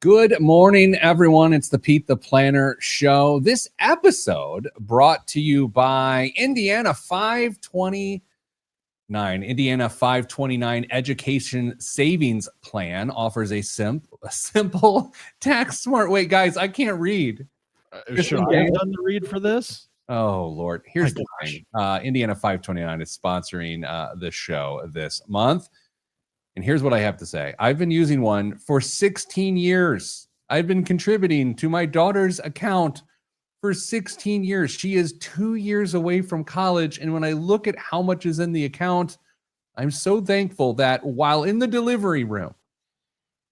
Good morning, everyone. It's the Pete the Planner Show. This episode brought to you by Indiana 529. Indiana 529 Education Savings Plan offers a simple tax smart. Wait, guys, I can't read. Should I have done the read for this? Oh, Lord. Here's the thing. Indiana 529 is sponsoring the show this month. And here's what I have to say. I've been using one for 16 years. I've been contributing to my daughter's account for 16 years. She is 2 years away from college. And when I look at how much is in the account, I'm so thankful that while in the delivery room,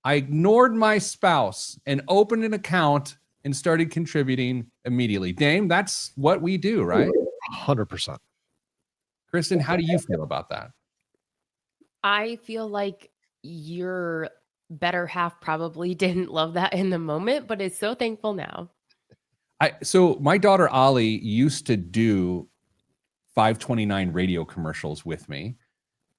I ignored my spouse and opened an account and started contributing immediately. Dame, that's what we do, right? 100%. Kristen, how do you feel about that? I feel like your better half probably didn't love that in the moment, but is so thankful now. So my daughter Ollie used to do 529 radio commercials with me.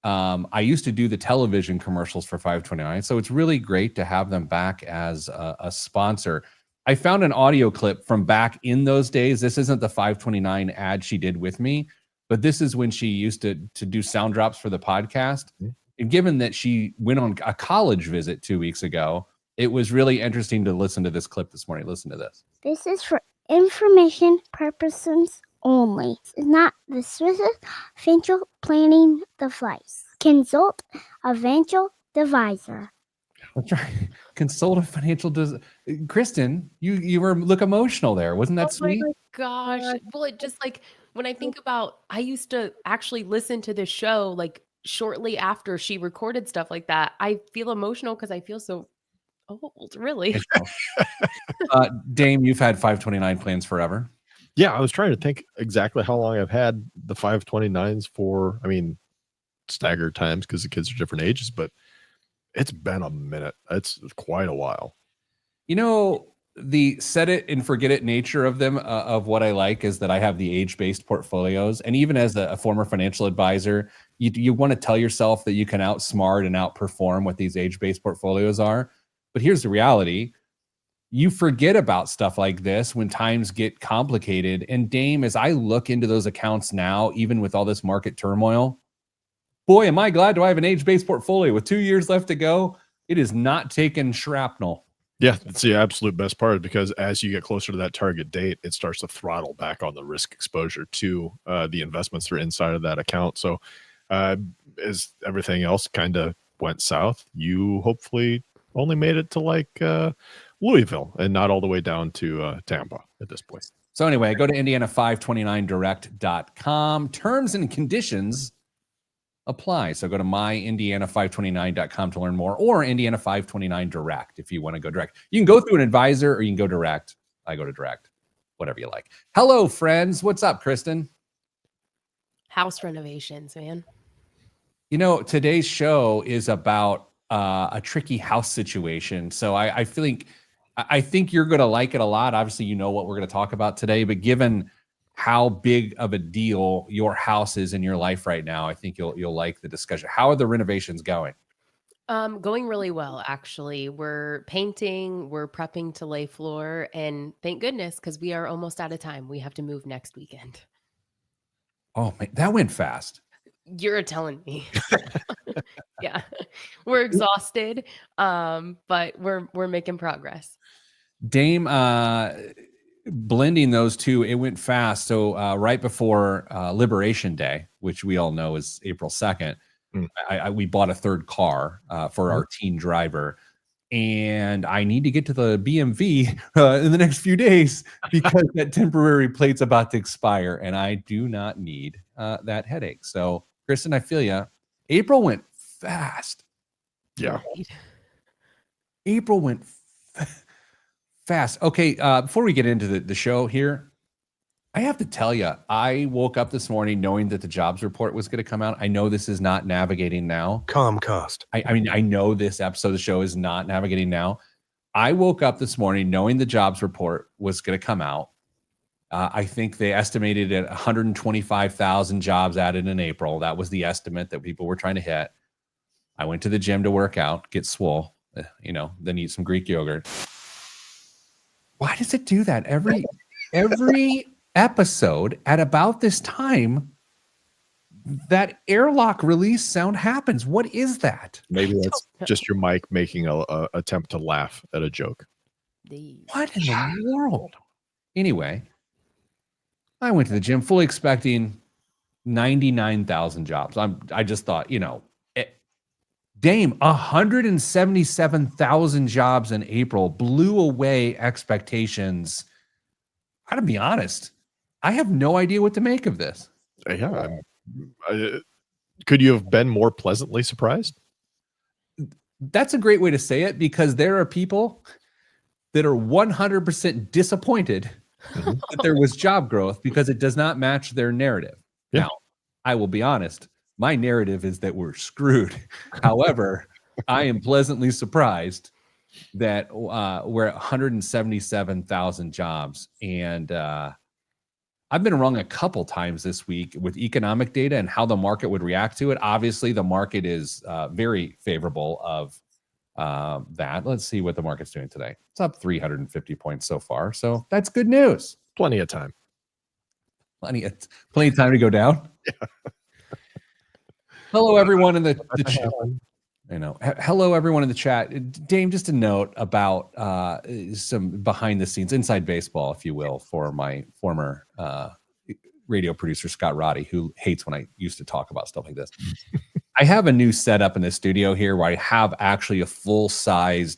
I used to do the television commercials for 529. So it's really great to have them back as a sponsor. I found an audio clip from back in those days. This isn't the 529 ad she did with me, but this is when she used to do sound drops for the podcast. And given that she went on a college visit 2 weeks ago, it was really interesting to listen to this clip this morning. Listen to this. This is for information purposes only. It's not the Swiss financial planning device. Consult a financial advisor. That's right. Consult a financial Kristen, you look emotional there. Wasn't that sweet? Oh my gosh. Well, it just like when I think about, I used to actually listen to this show like shortly after she recorded stuff like that. I feel emotional because I feel so old, really. Dame, you've had 529 plans forever. Yeah, I was trying to think exactly how long I've had the 529s for, staggered times because the kids are different ages, but it's been a minute. It's quite a while. You know, the set it and forget it nature of them, of what I like is that I have the age-based portfolios. And even as a former financial advisor, you want to tell yourself that you can outsmart and outperform what these age-based portfolios are. But here's the reality. You forget about stuff like this when times get complicated. And Dame, as I look into those accounts now, even with all this market turmoil, boy, am I glad I have an age-based portfolio with 2 years left to go. It is not taking shrapnel. Yeah, it's the absolute best part because as you get closer to that target date, it starts to throttle back on the risk exposure to the investments that are inside of that account. So as everything else kind of went south, you hopefully only made it to like Louisville and not all the way down to Tampa at this point. So anyway, go to Indiana529direct.com. Terms and conditions apply. So go to myindiana529.com to learn more, or Indiana 529 Direct if you want to go direct. You can go through an advisor or you can go direct. I go to direct, whatever you like. Hello, friends. What's up, Kristen? House renovations, man. You know, today's show is about a tricky house situation. So I think you're going to like it a lot. Obviously, you know what we're going to talk about today, but given how big of a deal your house is in your life right now, I think you'll like the discussion. How are the renovations going? Going really well, actually. We're painting, we're prepping to lay floor, and thank goodness, because we are almost out of time. We have to move next weekend. Oh, man, that went fast. You're telling me. Yeah, we're exhausted, but we're making progress. Dame, blending those two, it went fast. So right before Liberation Day, which we all know is April 2nd, we bought a third car for our teen driver. And I need to get to the BMV in the next few days because that temporary plate's about to expire. And I do not need that headache. So, Kristen, I feel you. April went fast. Yeah. April went fast. Okay, before we get into the show here, I have to tell you, I woke up this morning knowing that the jobs report was going to come out. I know this is not Navigating Now. Comcast. I know this episode of the show is not Navigating Now. I woke up this morning knowing the jobs report was going to come out. I think they estimated at 125,000 jobs added in April. That was the estimate that people were trying to hit. I went to the gym to work out, get swole. then eat some Greek yogurt. Why does it do that every episode at about this time? That airlock release sound happens. What is that? Maybe that's just your mic making a attempt to laugh at a joke. What in the world? Anyway, I went to the gym fully expecting 99,000 jobs. I just thought, Dame, 177,000 jobs in April blew away expectations. I gotta be honest, I have no idea what to make of this. Yeah. Could you have been more pleasantly surprised? That's a great way to say it, because there are people that are 100% disappointed that there was job growth because it does not match their narrative. Yeah. Now, I will be honest, my narrative is that we're screwed. However, I am pleasantly surprised that we're at 177,000 jobs. And I've been wrong a couple times this week with economic data and how the market would react to it. Obviously, the market is very favorable of that. Let's see what the market's doing today. It's up 350 points so far. So that's good news. Plenty of time. Plenty of time to go down. Yeah. Hello, everyone in the chat. Hello, everyone in the chat. Dame, just a note about some behind the scenes, inside baseball, if you will, for my former radio producer, Scott Roddy, who hates when I used to talk about stuff like this. I have a new setup in the studio here where I have actually a full-size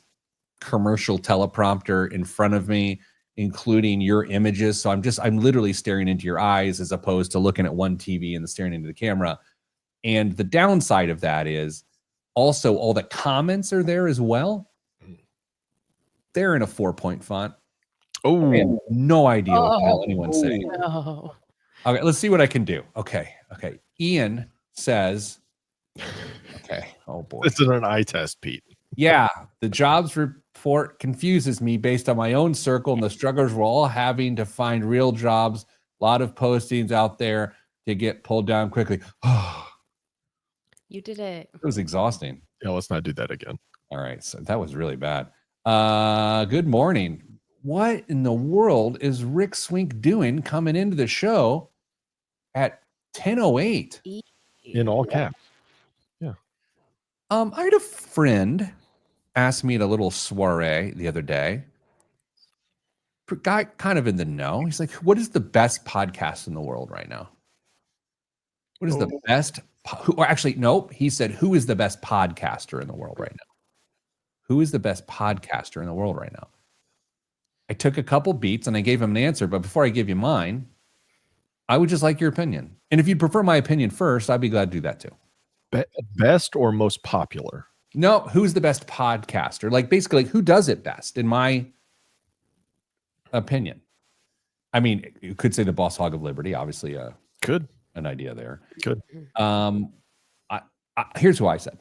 commercial teleprompter in front of me, including your images. So I'm literally staring into your eyes as opposed to looking at one TV and staring into the camera. And the downside of that is also all the comments are there as well. They're in a 4-point font. Oh, I have no idea what the hell anyone's saying. No. Okay, let's see what I can do. Okay. Ian says, okay, oh boy. This is an eye test, Pete. Yeah, the jobs report confuses me based on my own circle and the struggles we're all having to find real jobs. A lot of postings out there to get pulled down quickly. You did it. It was exhausting. Yeah, let's not do that again. All right, so that was really bad. Good morning. What in the world is Rick Swink doing coming into the show at 10:08? In all caps. Yeah. I had a friend ask me at a little soiree the other day. Guy kind of in the know. He's like, what is the best podcast in the world right now? What is the best? He said, who is the best podcaster in the world right now? Who is the best podcaster in the world right now? I took a couple beats and I gave him an answer. But before I give you mine, I would just like your opinion. And if you'd prefer my opinion first, I'd be glad to do that too. Best or most popular? No, who's the best podcaster? Like basically, who does it best, in my opinion? I mean, you could say the Boss Hog of Liberty, obviously. Could. An idea there. Good. Here's who I said.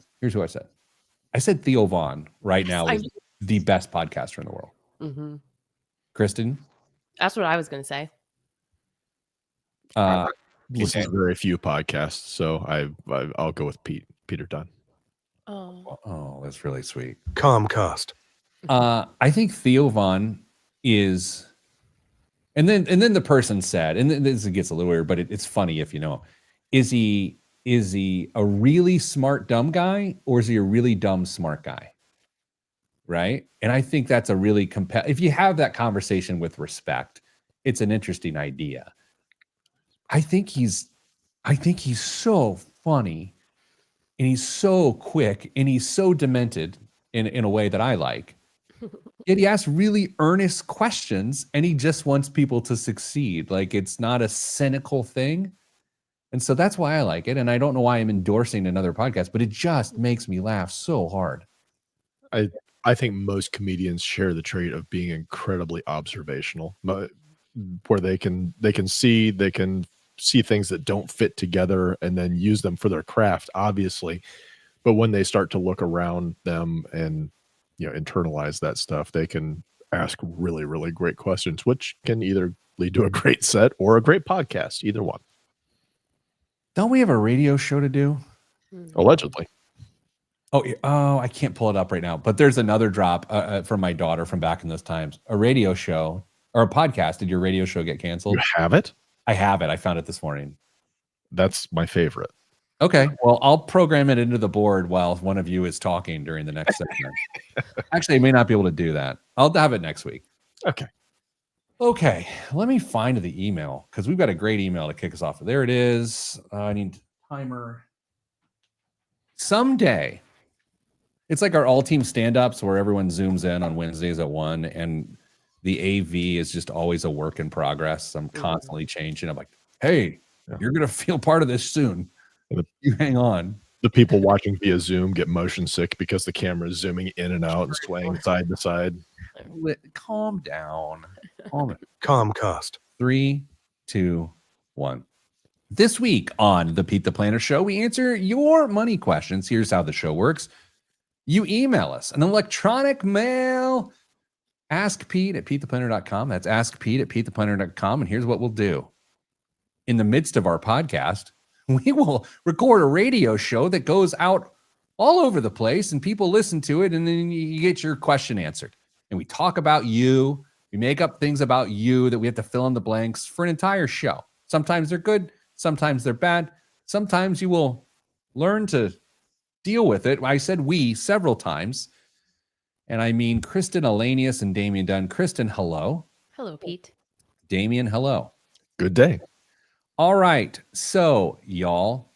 I said Theo Vaughn right now is the best podcaster in the world. Mm-hmm. Kristen? That's what I was going to say. Listen to very few podcasts, so I'll go with Peter Dunn. Oh, that's really sweet. Comcast. I think Theo Vaughn is, and then the person said, and this gets a little weird, but it's funny if you know him. Is he a really smart dumb guy, or is he a really dumb smart guy? Right? And I think that's a really if you have that conversation with respect, it's an interesting idea. I think he's so funny, and he's so quick, and he's so demented in a way that I like. Yet he asks really earnest questions, and he just wants people to succeed. Like, it's not a cynical thing. And so that's why I like it. And I don't know why I'm endorsing another podcast, but it just makes me laugh so hard. I think most comedians share the trait of being incredibly observational, where they can see things that don't fit together and then use them for their craft, obviously. But when they start to look around them and internalize that stuff, they can ask really, really great questions, which can either lead to a great set or a great podcast, either one. Don't we have a radio show to do? Allegedly. Oh, I can't pull it up right now. But there's another drop from my daughter from back in those times. A radio show or a podcast. Did your radio show get canceled? You have it? I have it. I found it this morning. That's my favorite. Okay. Well, I'll program it into the board while one of you is talking during the next segment. Actually, I may not be able to do that. I'll have it next week. Okay. Let me find the email because we've got a great email to kick us off. There it is. I need timer. Someday. It's like our all-team stand-ups where everyone zooms in on Wednesdays at 1, and the AV is just always a work in progress. I'm constantly changing. I'm like, hey, you're going to feel part of this soon. You hang on. The people watching via Zoom get motion sick because the camera is zooming in and out and swaying side to side. Calm down. Comcast. 3, 2, 1. This week on the Pete the Planner Show, we answer your money questions. Here's how the show works. You email us an electronic mail, askpete@petetheplanner.com. That's askpete@petetheplanner.com. And here's what we'll do. In the midst of our podcast, we will record a radio show that goes out all over the place and people listen to it, and then you get your question answered. And we talk about you. We make up things about you that we have to fill in the blanks for an entire show. Sometimes they're good. Sometimes they're bad. Sometimes you will learn to deal with it. I said we several times. And I mean Kristen Elanius and Damian Dunn. Kristen, hello. Hello, Pete. Damian, hello. Good day. All right. So, y'all,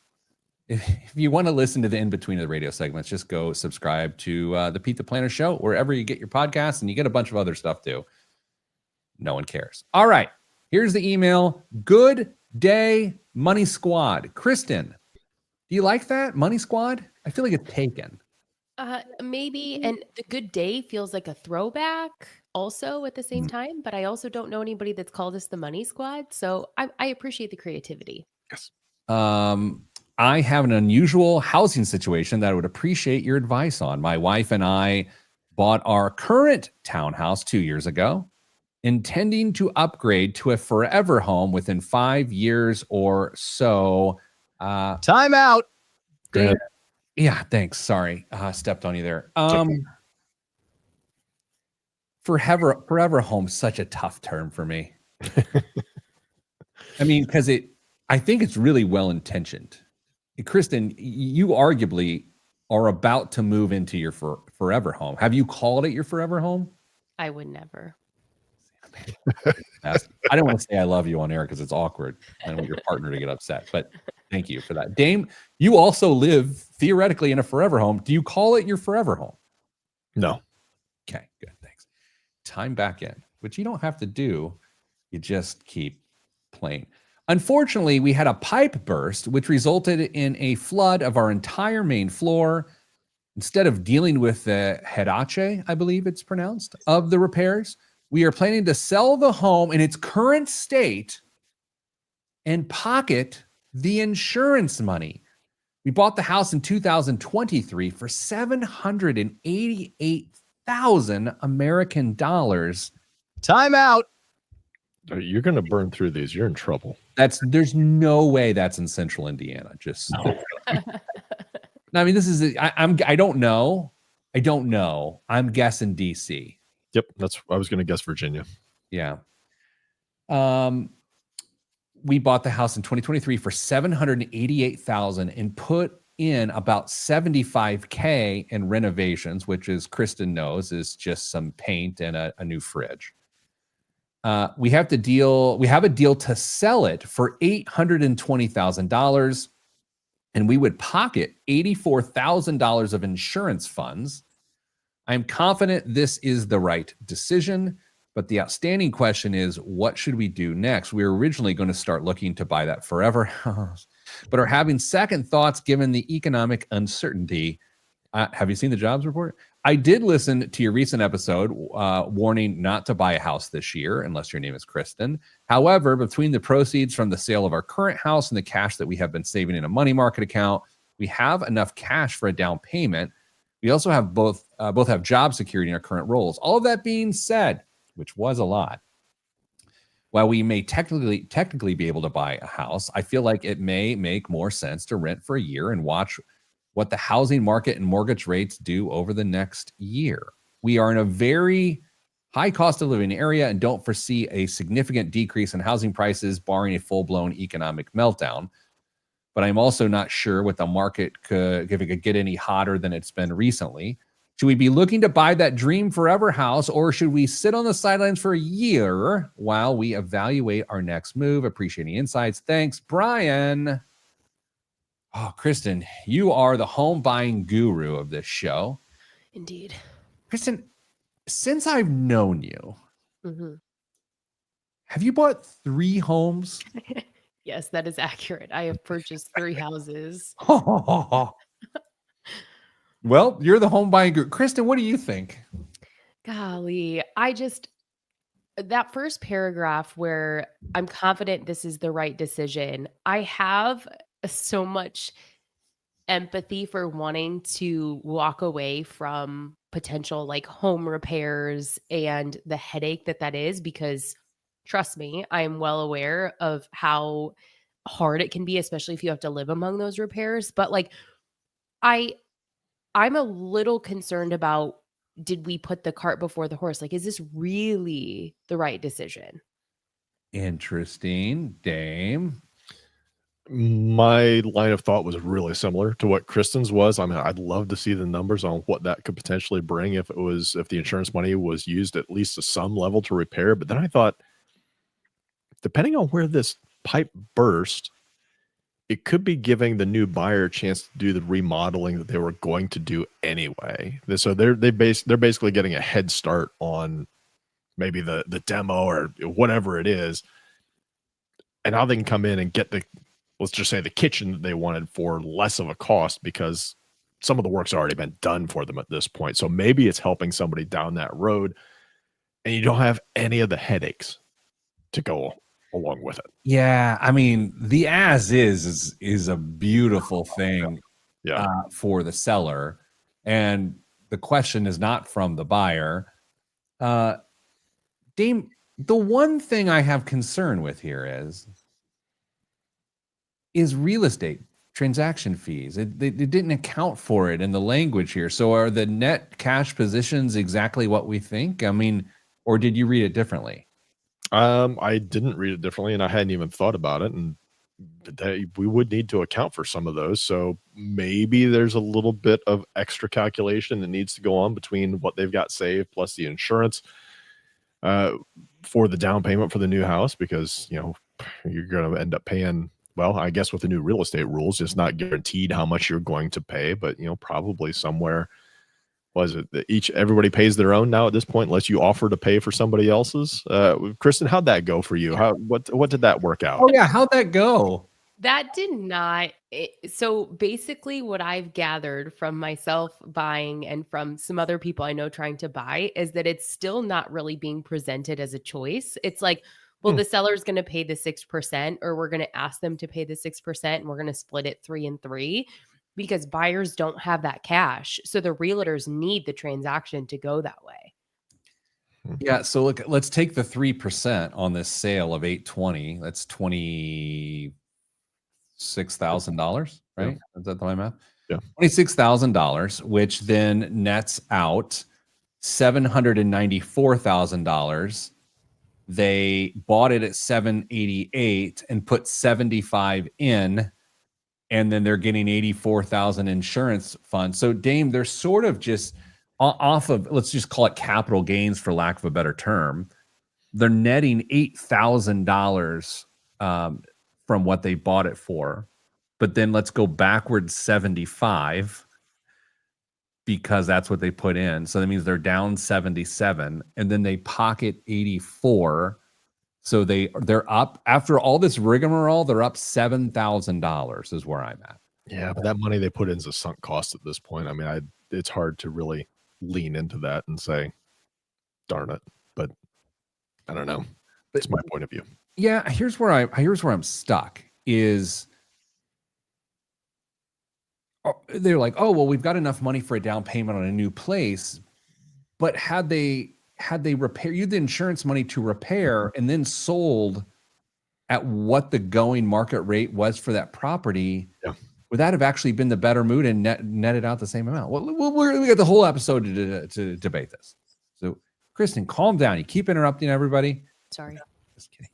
if you want to listen to the in-between of the radio segments, just go subscribe to the Pete the Planner Show, wherever you get your podcasts, and you get a bunch of other stuff too. No one cares. All right. Here's the email. Good day, Money Squad. Kristen, do you like that? Money Squad? I feel like it's taken. Maybe. And the good day feels like a throwback also at the same time, but I also don't know anybody that's called us the Money Squad. So I appreciate the creativity. Yes. I have an unusual housing situation that I would appreciate your advice on. My wife and I bought our current townhouse 2 years ago, intending to upgrade to a forever home within 5 years or so. Time out. Go ahead. Yeah, thanks. Sorry. Stepped on you there. Forever home, such a tough term for me. I mean, because I think it's really well-intentioned. Kristen, you arguably are about to move into your forever home. Have you called it your forever home? I would never. I don't want to say I love you on air because it's awkward. I don't want your partner to get upset, but thank you for that. Dame, you also live theoretically in a forever home. Do you call it your forever home? No. Okay, good. Thanks. Time back in, which you don't have to do. You just keep playing. Unfortunately, we had a pipe burst, which resulted in a flood of our entire main floor. Instead of dealing with the hedache, I believe it's pronounced, of the repairs, we are planning to sell the home in its current state and pocket the insurance money. We bought the house in 2023 for $788,000 American dollars. Time out. You're going to burn through these. You're in trouble. There's no way that's in central Indiana. Just no, I mean, this is I don't know. I'm guessing DC. Yep, I was going to guess Virginia. Yeah. We bought the house in 2023 for $788,000 and put in about $75K in renovations, which, as Kristen knows, is just some paint and a new fridge. We have a deal to sell it for $820,000, and we would pocket $84,000 of insurance funds. I'm confident this is the right decision, but the outstanding question is, what should we do next? We were originally going to start looking to buy that forever house, but are having second thoughts given the economic uncertainty. Have you seen the jobs report? I did listen to your recent episode warning not to buy a house this year unless your name is Kristen. However, between the proceeds from the sale of our current house and the cash that we have been saving in a money market account, we have enough cash for a down payment. We also have both have job security in our current roles. All of that being said, which was a lot, while we may technically be able to buy a house, I feel like it may make more sense to rent for a year and watch what the housing market and mortgage rates do over the next year. We are in a very high cost of living area and don't foresee a significant decrease in housing prices, barring a full-blown economic meltdown. But I'm also not sure what the market could, if it could get any hotter than it's been recently. Should we be looking to buy that dream forever house, or should we sit on the sidelines for a year while we evaluate our next move? Appreciating insights. Thanks, Brian. Oh, Kristen, you are the home buying guru of this show. Indeed. Kristen, since I've known you, have you bought 3 homes? Yes, that is accurate. I have purchased 3 houses. Well, you're the home buying guru. Kristen, what do you think? Golly, that first paragraph where I'm confident this is the right decision, I have so much empathy for wanting to walk away from potential like home repairs and the headache that is, because trust me, I am well aware of how hard it can be, especially if you have to live among those repairs. But like, I'm a little concerned about, did we put the cart before the horse? Like, is this really the right decision? Interesting. Dame. My line of thought was really similar to what Kristen's was. I mean, I'd love to see the numbers on what that could potentially bring if the insurance money was used at least to some level to repair. But then I thought, depending on where this pipe burst, it could be giving the new buyer a chance to do the remodeling that they were going to do anyway. So they're basically getting a head start on maybe the demo or whatever it is, and now they can come in and get let's just say the kitchen that they wanted for less of a cost, because some of the work's already been done for them at this point. So maybe it's helping somebody down that road, and you don't have any of the headaches to go along with it. Yeah, I mean, the as is a beautiful thing for the seller, and the question is not from the buyer. Dame, the one thing I have concern with here is real estate transaction fees. They didn't account for it in the language here. So are the net cash positions exactly what we think? I mean, or did you read it differently? I didn't read it differently, and I hadn't even thought about it. And we would need to account for some of those. So maybe there's a little bit of extra calculation that needs to go on between what they've got saved plus the insurance for the down payment for the new house, because, you're going to end up paying, well, I guess with the new real estate rules, it's not guaranteed how much you're going to pay, but, probably somewhere. Was it everybody pays their own now at this point, unless you offer to pay for somebody else's? Kristen, how'd that go for you? What did that work out? Oh yeah, how'd that go? That did not. So basically what I've gathered from myself buying and from some other people I know trying to buy is that it's still not really being presented as a choice. It's like, well, the seller's going to pay the 6%, or we're going to ask them to pay the 6%, and we're going to split it 3 and 3. Because buyers don't have that cash. So the realtors need the transaction to go that way. Yeah. So look, let's take the 3% on this sale of 820. That's $26,000, right? Yeah. Is that my math? Yeah. $26,000, which then nets out $794,000. They bought it at $788 and put $75 in. And then they're getting $84,000 insurance fund. So Dame, they're sort of just off of, let's just call it capital gains for lack of a better term. They're netting $8,000 from what they bought it for. But then let's go backwards 75, because that's what they put in. So that means they're down 77, and then they pocket 84. So they're up, after all this rigmarole, they're up $7,000 is where I'm at. Yeah, but that money they put in is a sunk cost at this point. I mean, it's hard to really lean into that and say, darn it. But I don't know. It's my point of view. Yeah, here's where I'm stuck is they're like, oh, well, we've got enough money for a down payment on a new place. But had they repair, you had the insurance money to repair and then sold at what the going market rate was for that property, would that have actually been the better mood and netted out the same amount? Well, we got the whole episode to debate this. So, Kristen, calm down. You keep interrupting everybody. Sorry. Just kidding.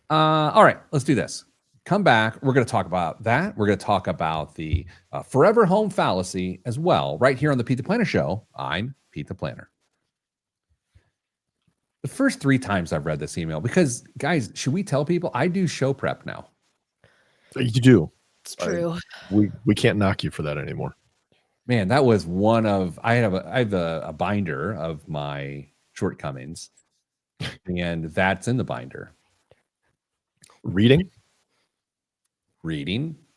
All right, let's do this. Come back. We're going to talk about that. We're going to talk about the forever home fallacy as well, right here on the Pete the Planner Show. I'm Pete the Planner. The first 3 times I've read this email, because, guys, should we tell people I do show prep now? You do. It's true. We can't knock you for that anymore. Man, that was one of I have a binder of my shortcomings, and that's in the binder. Reading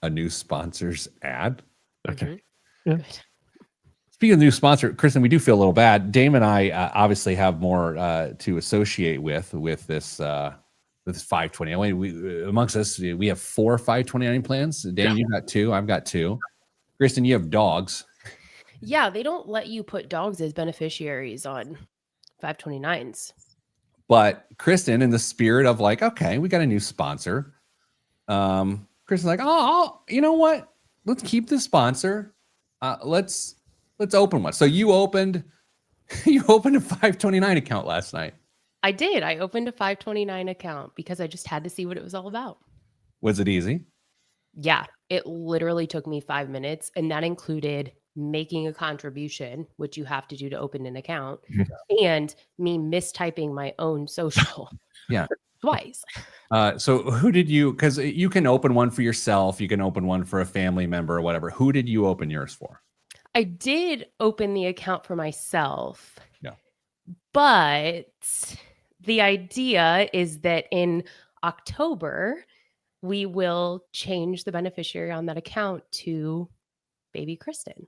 A new sponsor's ad. Okay. Mm-hmm. Yeah. Good. Speaking of new sponsor, Kristen, we do feel a little bad. Dame and I obviously have more to associate with this 529. We amongst us, we have 4 529 plans. Dame, you got 2. I've got 2. Kristen, you have dogs. Yeah, they don't let you put dogs as beneficiaries on 529s. But Kristen, in the spirit of like, okay, we got a new sponsor. Kristen's like, oh, you know what? Let's keep this sponsor. Let's open one. So you opened a 529 account last night. I did. I opened a 529 account because I just had to see what it was all about. Was it easy? Yeah, it literally took me 5 minutes, and that included making a contribution, which you have to do to open an account, and me mistyping my own social. Yeah. Twice. So who did you, because you can open one for yourself, you can open one for a family member or whatever. Who did you open yours for? I did open the account for myself. Yeah. But the idea is that in October, we will change the beneficiary on that account to baby Kristen.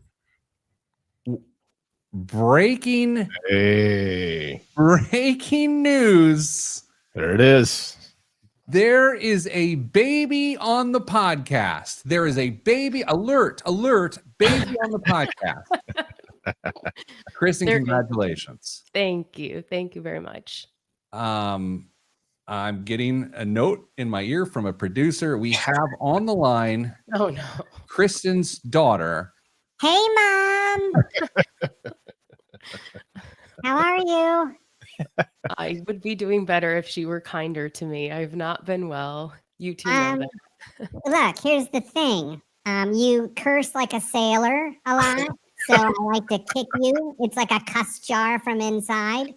Breaking news. There it is. There is a baby on the podcast. There is a baby alert, baby on the podcast. Kristen, congratulations. Thank you. Thank you very much. I'm getting a note in my ear from a producer. We have on the line Oh no. Kristen's daughter. Hey, Mom. How are you? I would be doing better if she were kinder to me. I've not been well. You two know that. Look, here's the thing. You curse like a sailor a lot, so I like to kick you. It's like a cuss jar from inside.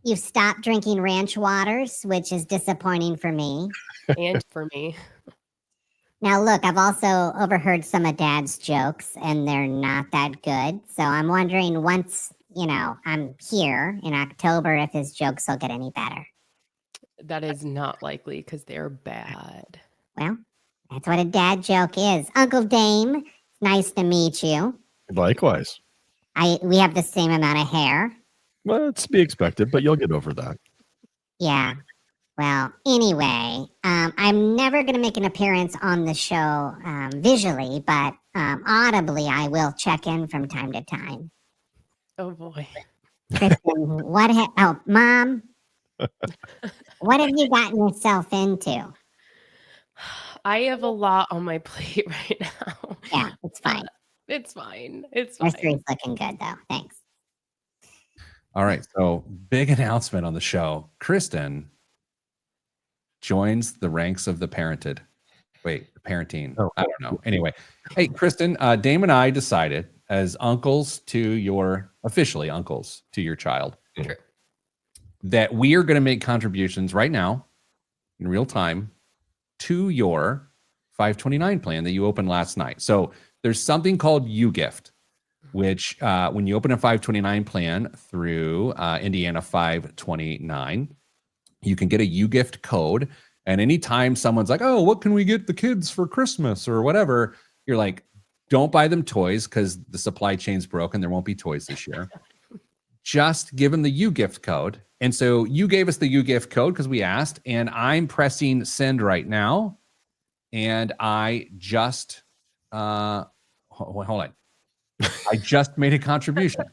You stopped drinking ranch waters, which is disappointing for me. And for me. Now, look, I've also overheard some of Dad's jokes, and they're not that good. So I'm wondering once, I'm here in October, if his jokes will get any better. That is not likely because they're bad. Well, that's what a dad joke is. Uncle Dame, nice to meet you. Likewise. We have the same amount of hair. Well, it's to be expected, but you'll get over that. Yeah. Well, anyway, I'm never going to make an appearance on the show visually, but audibly, I will check in from time to time. Oh boy. Kristen, Mom, what have you gotten yourself into? I have a lot on my plate right now. Yeah, it's fine. It's fine. It's fine. Mystery's looking good, though. Thanks. All right. So big announcement on the show. Kristen joins the ranks of the parented. Wait, parenting. Oh. I don't know. Anyway, hey, Kristen, Dame and I decided as officially uncles to your child, True. that we are going to make contributions right now in real time to your 529 plan that you opened last night. So there's something called UGift, which when you open a 529 plan through Indiana 529, you can get a UGift code. And anytime someone's like, oh, what can we get the kids for Christmas or whatever, you're like, don't buy them toys because the supply chain's broken. There won't be toys this year. Just give them the UGift code. And so you gave us the UGift code because we asked, and I'm pressing send right now. And I just, hold on. I just made a contribution.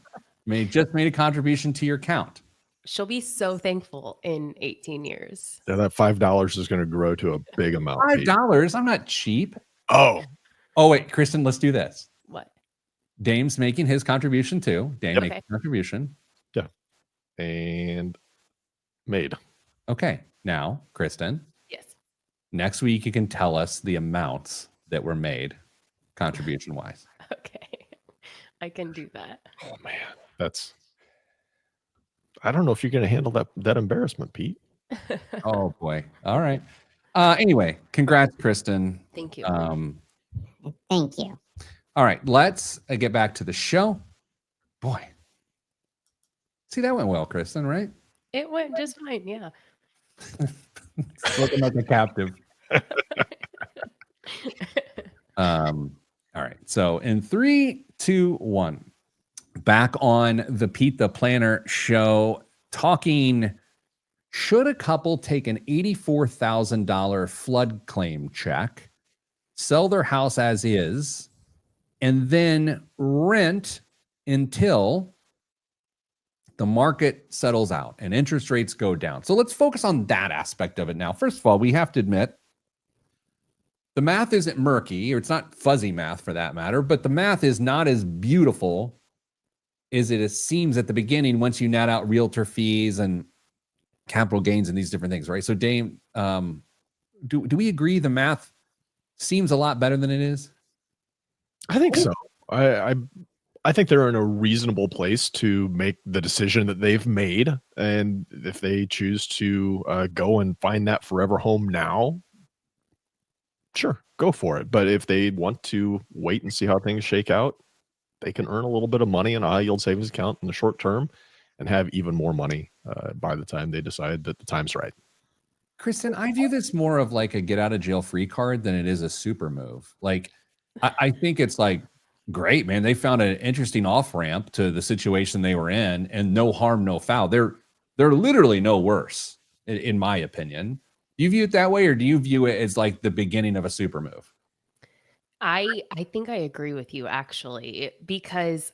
Just made a contribution to your account. She'll be so thankful in 18 years. Yeah, that $5 is going to grow to a big amount. Pete. $5? I'm not cheap. Oh, Wait, Kristen, let's do this. What? Dame's making his contribution too. Dame Yep. makes a contribution. yeah. And made. Okay. Now, Kristen, Yes. next week you can tell us the amounts that were made contribution wise. Okay. I can do that. Oh man, I don't know if you're going to handle that embarrassment, Pete. Oh boy. All right. Anyway, congrats, Kristen. Thank you. Thank you. All right, let's get back to the show. Boy. See, that went well, Kristen, right? It went just fine. Yeah. Looking like a captive. All right. So in 3, 2, 1, back on the Pete the Planner show, talking, should a couple take an $84,000 flood claim check, sell their house as is, and then rent until the market settles out and interest rates go down? So let's focus on that aspect of it now. First of all, we have to admit the math isn't murky, or it's not fuzzy math for that matter, but the math is not as beautiful as it seems at the beginning once you net out realtor fees and capital gains and these different things, right? So Dame, do we agree the math seems a lot better than it is? I think so. I think they're in a reasonable place to make the decision that they've made, and if they choose to go and find that forever home now, sure, go for it. But if they want to wait and see how things shake out, they can earn a little bit of money in a high yield savings account in the short term and have even more money by the time they decide that the time's right. Kristen, I view this more of like a get out of jail free card than it is a super move. Like, I think it's like, great, man. They found an interesting off ramp to the situation they were in, and no harm, no foul. They're literally no worse, in my opinion. Do you view it that way, or do you view it as like the beginning of a super move? I think I agree with you actually, because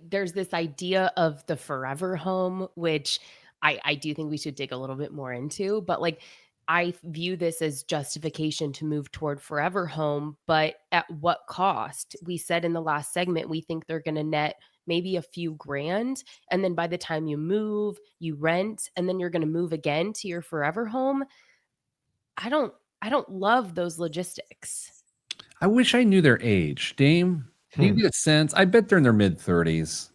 there's this idea of the forever home, which I do think we should dig a little bit more into, but like I view this as justification to move toward forever home, but at what cost? We said in the last segment we think they're going to net maybe a few grand, and then by the time you move, you rent, and then you're going to move again to your forever home. I don't love those logistics. I wish I knew their age. Dame, do you get a sense? I bet they're in their mid 30s,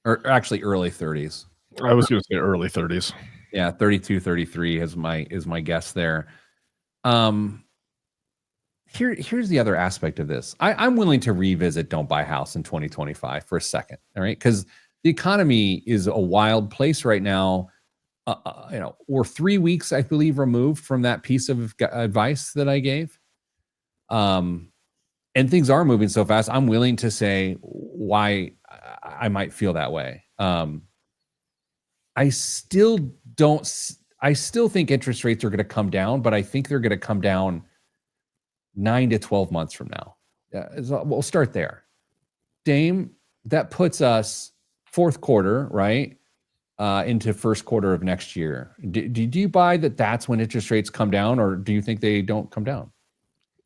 or actually early 30s. I was going to say early 30s. Yeah, 32, 33 is my guess there. Here's the other aspect of this. I'm willing to revisit Don't Buy a House in 2025 for a second, all right? Because the economy is a wild place right now. We're 3 weeks, I believe, removed from that piece of advice that I gave. And things are moving so fast. I'm willing to say why I might feel that way. I still think interest rates are going to come down, but I think they're going to come down 9 to 12 months from now. We'll start there. Dame, that puts us fourth quarter, right? Into first quarter of next year. Do you buy that that's when interest rates come down, or do you think they don't come down?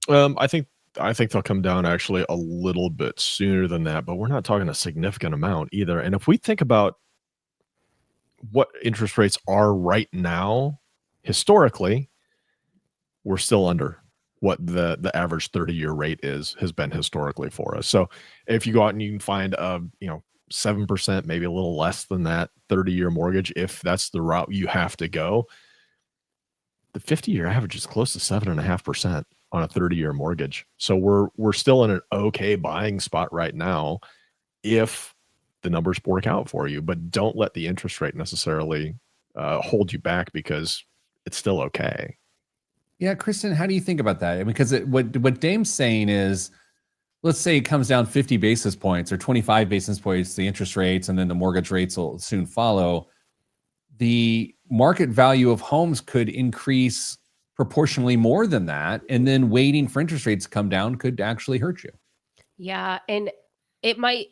I think they'll come down actually a little bit sooner than that, but we're not talking a significant amount either. And if we think about what interest rates are right now, historically, we're still under what the average 30-year rate has been historically for us. So if you go out and you can find 7%, maybe a little less than that 30-year mortgage, if that's the route you have to go, the 50-year average is close to 7.5% on a 30-year mortgage. So we're still in an okay buying spot right now if the numbers work out for you, but don't let the interest rate necessarily hold you back, because it's still okay. Yeah, Kristen, how do you think about that? Because what Dame's saying is, let's say it comes down 50 basis points or 25 basis points, the interest rates, and then the mortgage rates will soon follow. The market value of homes could increase proportionally more than that, and then waiting for interest rates to come down could actually hurt you. Yeah, and it might.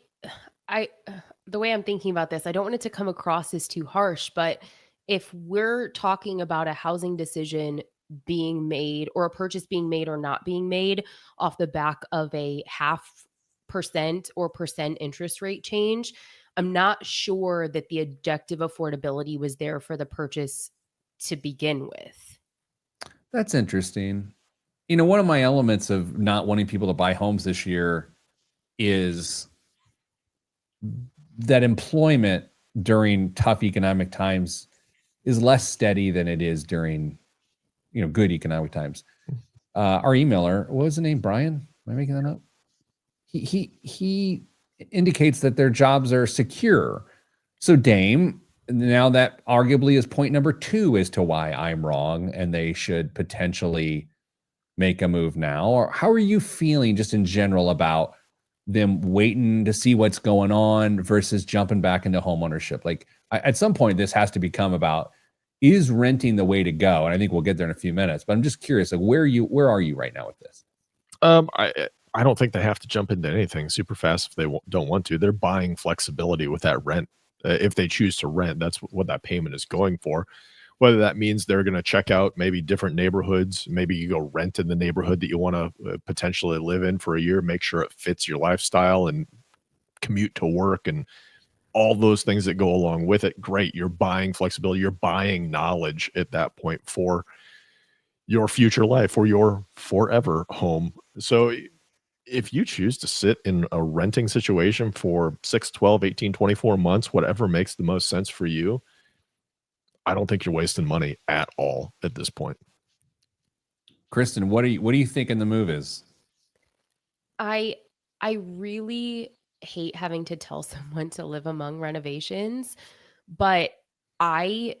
the way I'm thinking about this, I don't want it to come across as too harsh, but if we're talking about a housing decision being made or a purchase being made or not being made off the back of a 0.5% or percent interest rate change, I'm not sure that the objective affordability was there for the purchase to begin with. That's interesting. One of my elements of not wanting people to buy homes this year is that employment during tough economic times is less steady than it is during, good economic times. Our emailer, what was the name? Brian? Am I making that up? He indicates that their jobs are secure. So Dame, now that arguably is point number 2 as to why I'm wrong and they should potentially make a move now. Or how are you feeling just in general about them waiting to see what's going on versus jumping back into homeownership? Like at some point, this has to become about, is renting the way to go? And I think we'll get there in a few minutes, but I'm just curious, like where are you right now with this? I don't think they have to jump into anything super fast if they don't want to. They're buying flexibility with that rent. If they choose to rent, that's what that payment is going for. Whether that means they're going to check out maybe different neighborhoods, maybe you go rent in the neighborhood that you want to potentially live in for a year, make sure it fits your lifestyle and commute to work and all those things that go along with it. Great. You're buying flexibility. You're buying knowledge at that point for your future life or your forever home. So if you choose to sit in a renting situation for 6, 12, 18, 24 months, whatever makes the most sense for you, I don't think you're wasting money at all at this point. Kristen, what do you thinking the move is? I really hate having to tell someone to live among renovations, but I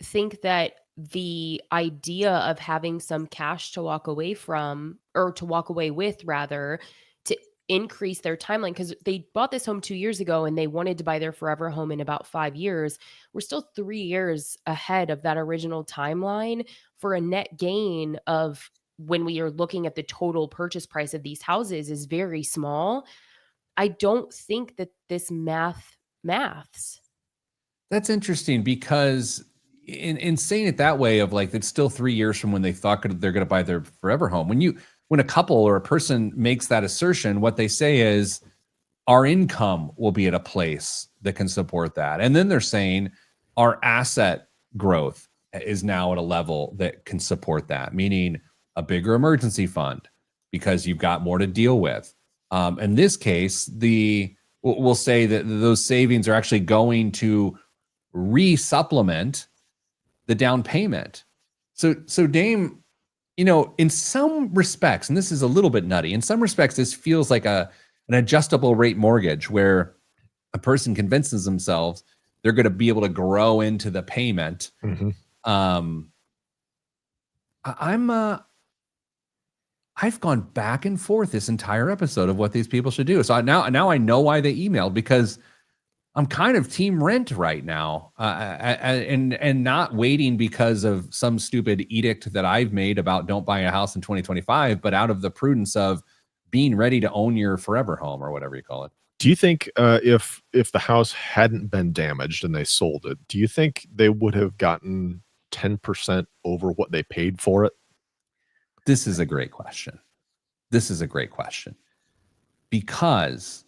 think that the idea of having some cash to walk away from, or to walk away with rather, to increase their timeline, because they bought this home 2 years ago and they wanted to buy their forever home in about 5 years. We're still 3 years ahead of that original timeline for a net gain of, when we are looking at the total purchase price of these houses, is very small. I don't think that this maths. That's interesting because in saying it that way of like, it's still 3 years from when they thought they're going to buy their forever home. When a couple or a person makes that assertion, what they say is our income will be at a place that can support that. And then they're saying our asset growth is now at a level that can support that, meaning a bigger emergency fund because you've got more to deal with. In this case, we'll say that those savings are actually going to re-supplement the down payment. So Dame, in some respects, and this is a little bit nutty, in some respects, this feels like an adjustable rate mortgage where a person convinces themselves they're going to be able to grow into the payment. Mm-hmm. I've gone back and forth this entire episode of what these people should do. So now I know why they emailed, because I'm kind of team rent right now, and not waiting because of some stupid edict that I've made about don't buy a house in 2025, but out of the prudence of being ready to own your forever home or whatever you call it. Do you think if the house hadn't been damaged and they sold it, do you think they would have gotten 10% over what they paid for it? This is a great question. Because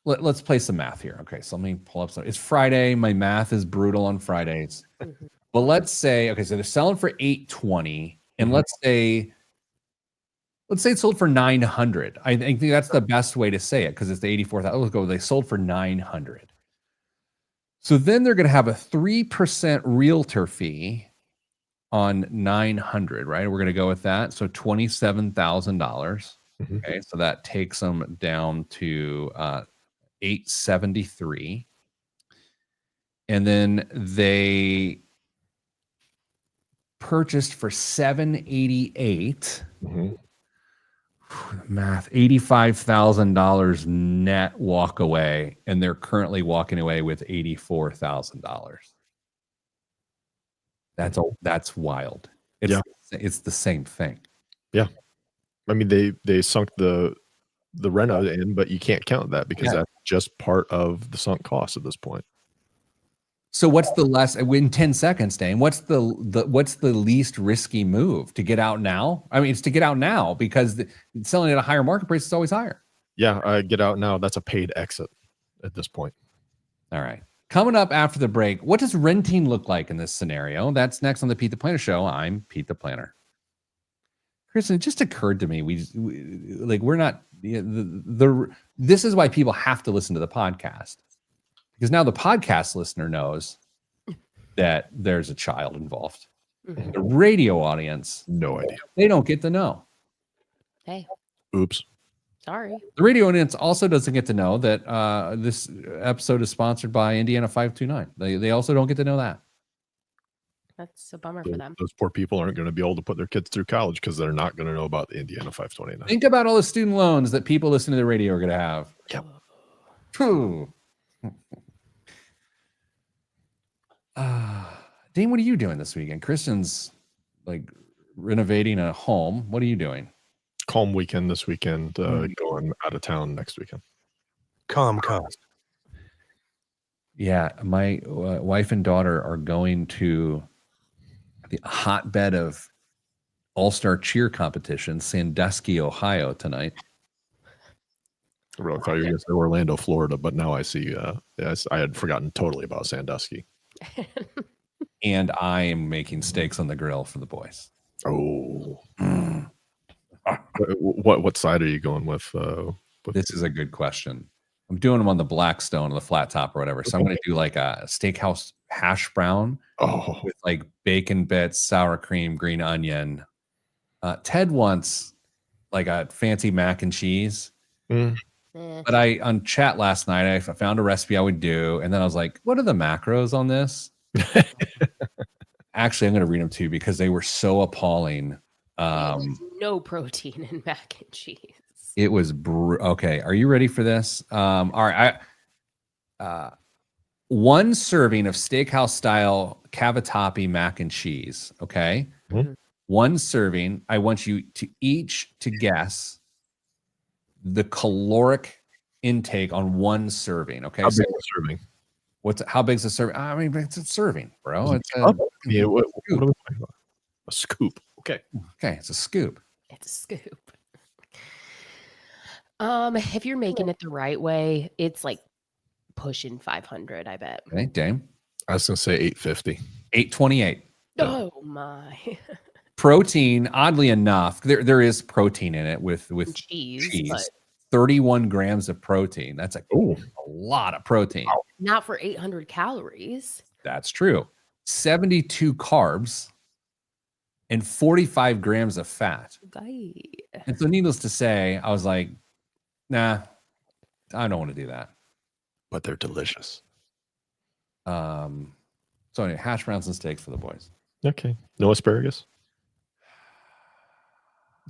let's play some math here. Okay, so let me pull up some. It's Friday. My math is brutal on Fridays. Mm-hmm. But let's say, okay, so they're selling for $820, and Mhm. let's say it sold for $900. I think that's the best way to say it because it's the 84,000. Let's go. They sold for $900. So then they're going to have a 3% realtor fee on 900, right? We're going to go with that. So $27,000. Mhm. Okay, so that takes them down to 873, and then they purchased for 788. Mhm. Math, $85,000 net walk away, and they're currently walking away with $84,000. That's wild. It's the same thing. Yeah. I mean, they sunk the the reno in, but you can't count that because Yeah. that's just part of the sunk cost at this point. So what's the less in 10 seconds, Dane? What's the least risky move to get out now? I mean, it's to get out now because selling at a higher market price is always higher. Yeah, get out now. That's a paid exit at this point. All right. Coming up after the break, what does renting look like in this scenario? That's next on the Pete the Planner Show. I'm Pete the Planner. Kristen, it just occurred to me, we're not this is why people have to listen to the podcast, because now the podcast listener knows that there's a child involved. Mhm. The radio audience, No idea. they don't get to know. Hey, Oops. sorry. The radio audience also doesn't get to know that this episode is sponsored by Indiana 529. They also don't get to know that. That's a bummer for them. Those poor people aren't going to be able to put their kids through college because they're not going to know about the Indiana 529. Think about all the student loans that people listening to the radio are going to have. Yep. Phew. Dean, what are you doing this weekend? Kristen's like renovating a home. What are you doing? Calm weekend this weekend, going out of town next weekend. Calm cost. Yeah, my wife and daughter are going to the hotbed of all-star cheer competition, Sandusky, Ohio tonight. I really thought you were going to say Orlando, Florida, but now I see. Yes, I had forgotten totally about Sandusky. And I am making steaks on the grill for the boys. Oh, what side are you going with? This is a good question. I'm doing them on the Blackstone, the flat top or whatever. So I'm going to do like a steakhouse hash brown with like bacon bits, sour cream, green onion. Ted wants like a fancy mac and cheese. But on chat last night, I found a recipe I would do. And then I was like, what are the macros on this? Actually, I'm going to read them too because they were so appalling. No protein in mac and cheese. It was okay. Are you ready for this? All right. One serving of steakhouse style cavatappi mac and cheese. Okay. Mm-hmm. One serving. I want you to each to guess the caloric intake on one serving. Okay. How big is serving? How big's a serving? I mean, it's a serving, bro. It's what are we talking about? A scoop. Okay. Okay. It's a scoop. It's a scoop. If you're making it the right way, it's like pushing 500, I bet. Okay, Dame. I was going to say 850. 828. Oh my. Protein, oddly enough, there is protein in it with cheese. But 31 grams of protein. That's a lot of protein. not for 800 calories. That's true. 72 carbs and 45 grams of fat. Okay. And so needless to say, I was like, nah, I don't want to do that. But they're delicious. So anyway, hash browns and steaks for the boys. Okay. No asparagus?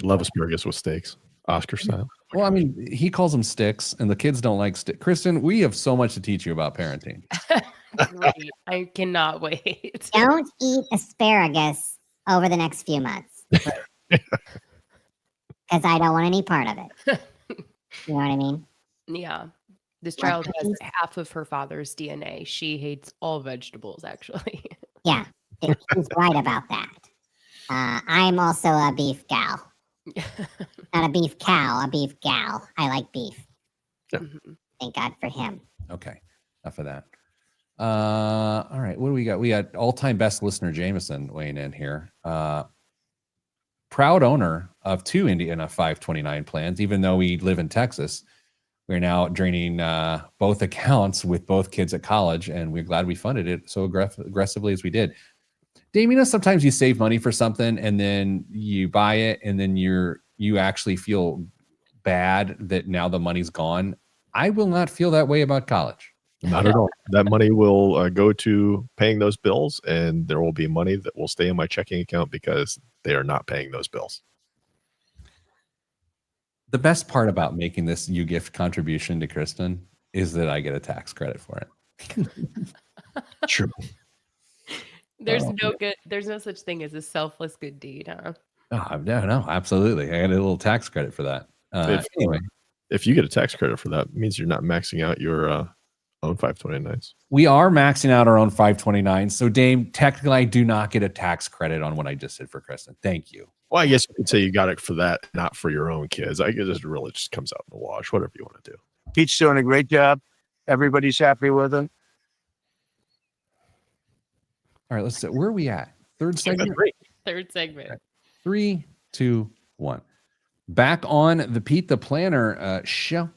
Love asparagus with steaks. Oscar style. Well, I mean, he calls them sticks, and the kids don't like sticks. Kristen, we have so much to teach you about parenting. Great. I cannot wait. Don't eat asparagus over the next few months. Because I don't want any part of it. You know what I mean? Yeah. This child has half of her father's DNA. She hates all vegetables, actually. Yeah, he's right about that. I'm also a beef gal. Not a beef cow, a beef gal. I like beef. Yeah. Thank God for him. Okay, enough of that. All right, what do we got? We got all-time best listener Jameson weighing in here. Proud owner of 2 Indiana 529 plans, even though we live in Texas. We're now draining both accounts with both kids at college, and we're glad we funded it so aggressively as we did. Dame, you know, sometimes you save money for something and then you buy it and then you actually feel bad that now the money's gone. I will not feel that way about college. Not at all. That money will go to paying those bills, and there will be money that will stay in my checking account because they are not paying those bills. The best part about making this gift contribution to Kristen is that I get a tax credit for it. True. There's no such thing as a selfless good deed, huh? Oh, no, absolutely. I got a little tax credit for that. Anyway, if you get a tax credit for that, it means you're not maxing out your own 529s. We are maxing out our own 529. So, Dame, technically, I do not get a tax credit on what I just did for Kristen. Thank you. Well, I guess you could say you got it for that, not for your own kids. I guess it really just comes out in the wash, whatever you want to do. Pete's doing a great job. Everybody's happy with him. All right, let's see. Where are we at? Third segment? Third segment. 3, 2, 1. Back on the Pete the Planner show.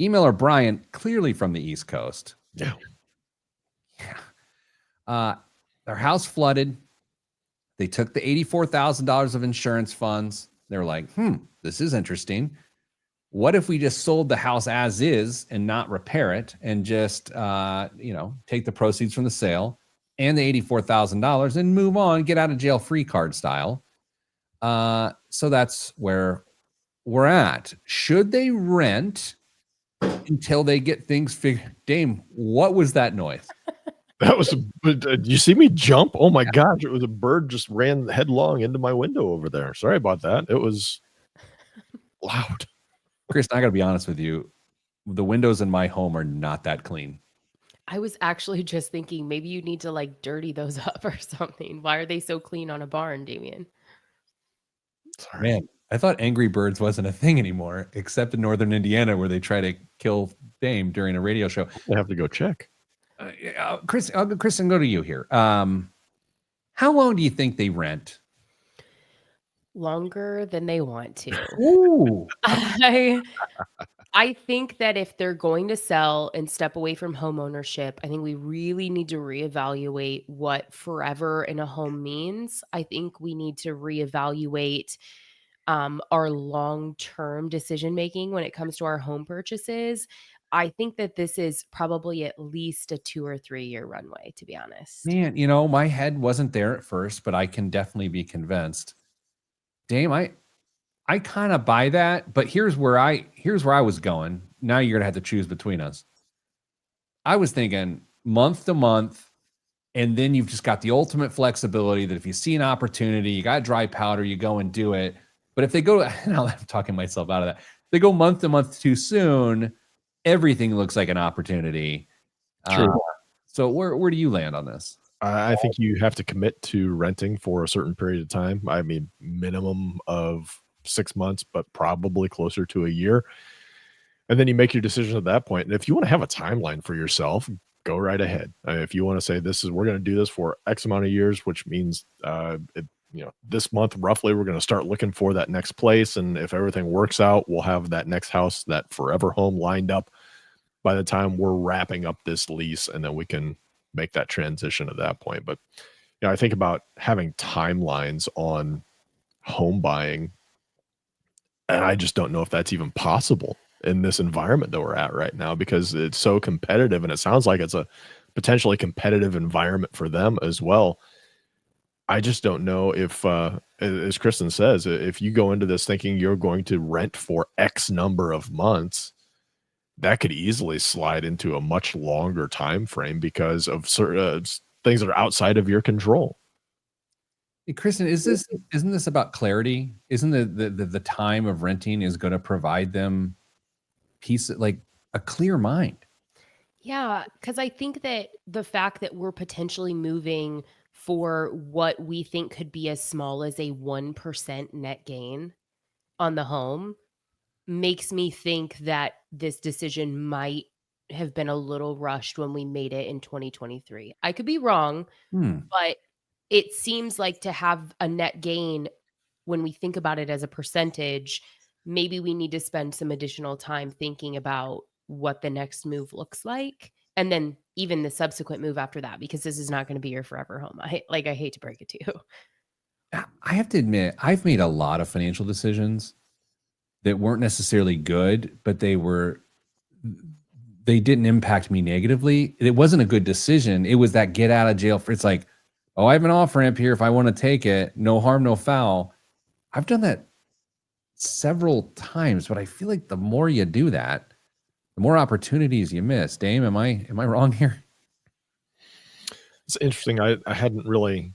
Emailer Brian, clearly from the East Coast. Yeah. Their house flooded. They took the $84,000 of insurance funds. They were like, this is interesting. What if we just sold the house as is and not repair it and just, take the proceeds from the sale and the $84,000 and move on, get out of jail free card style. So that's where we're at. Should they rent until they get things figured? Dame, what was that noise? That was, you see me jump? Oh my gosh, it was a bird just ran headlong into my window over there. Sorry about that. It was loud. Kristen, I got to be honest with you. The windows in my home are not that clean. I was actually just thinking maybe you need to like dirty those up or something. Why are they so clean on a barn, Damien? Sorry. Man, I thought Angry Birds wasn't a thing anymore, except in northern Indiana where they try to kill Dame during a radio show. I have to go check. Kristen, go to you here. How long do you think they rent? Longer than they want to. Ooh. I think that if they're going to sell and step away from home ownership, I think we really need to reevaluate what forever in a home means. I think we need to reevaluate our long-term decision making when it comes to our home purchases. I think that this is probably at least a 2 or 3 year runway, to be honest. Man, my head wasn't there at first, but I can definitely be convinced. Dame, I kind of buy that, but here's where I was going. Now you're gonna have to choose between us. I was thinking month to month, and then you've just got the ultimate flexibility that if you see an opportunity, you got dry powder, you go and do it. But if they go, now I'm talking myself out of that. If they go month to month too soon, everything looks like an opportunity. True. So where do you land on this? I think you have to commit to renting for a certain period of time. I mean, minimum of 6 months, but probably closer to a year. And then you make your decision at that point. And if you want to have a timeline for yourself, go right ahead. If you want to say we're going to do this for X amount of years, which means, this month, roughly, we're going to start looking for that next place. And if everything works out, we'll have that next house, that forever home lined up by the time we're wrapping up this lease. And then we can make that transition at that point. But, I think about having timelines on home buying. And I just don't know if that's even possible in this environment that we're at right now, because it's so competitive, and it sounds like it's a potentially competitive environment for them as well. I just don't know if, as Kristen says, if you go into this thinking you're going to rent for X number of months, that could easily slide into a much longer time frame because of certain things that are outside of your control. Hey, Kristen, isn't this about clarity? Isn't the time of renting is going to provide them peace, like a clear mind? Yeah, because I think that the fact that we're potentially moving for what we think could be as small as a 1% net gain on the home makes me think that this decision might have been a little rushed when we made it in 2023. I could be wrong, but it seems like to have a net gain, when we think about it as a percentage, maybe we need to spend some additional time thinking about what the next move looks like. And then even the subsequent move after that, because this is not going to be your forever home. I hate to break it to you. I have to admit, I've made a lot of financial decisions that weren't necessarily good, but they didn't impact me negatively. It wasn't a good decision. It was that get out of jail free. It's like, oh, I have an off ramp here. If I want to take it, no harm, no foul. I've done that several times, but I feel like the more you do that, the more opportunities you miss. Dame, am I wrong here? It's interesting. I hadn't really